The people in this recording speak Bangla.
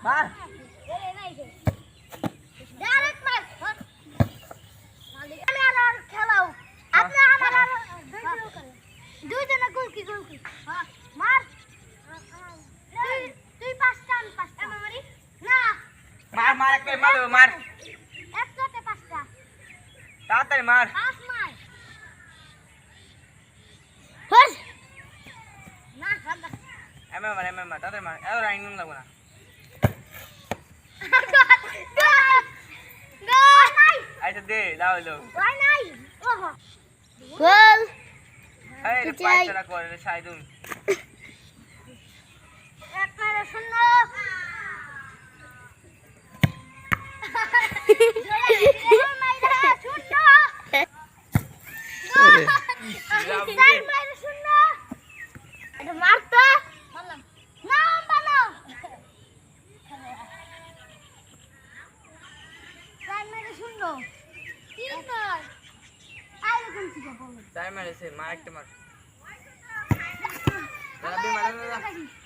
মার দুইজনে গোলকি গোলকি মার তুই পাঁচটা আমি পাঁচটা মারি না মার মার একটা মার মার একসাথে পাঁচটা তাড়াতাড়ি মার পাঁচ মার হস না ঠান্ডা এমএম মার তাড়াতাড়ি মার এত রাইন লাগবে না আচ্ছা দে দাও হলো নাই ওহো গোল এই পাঁচটা করে সাইদুন এক মারে শূন্য টাইম আছে মার একটা মার দাদা মার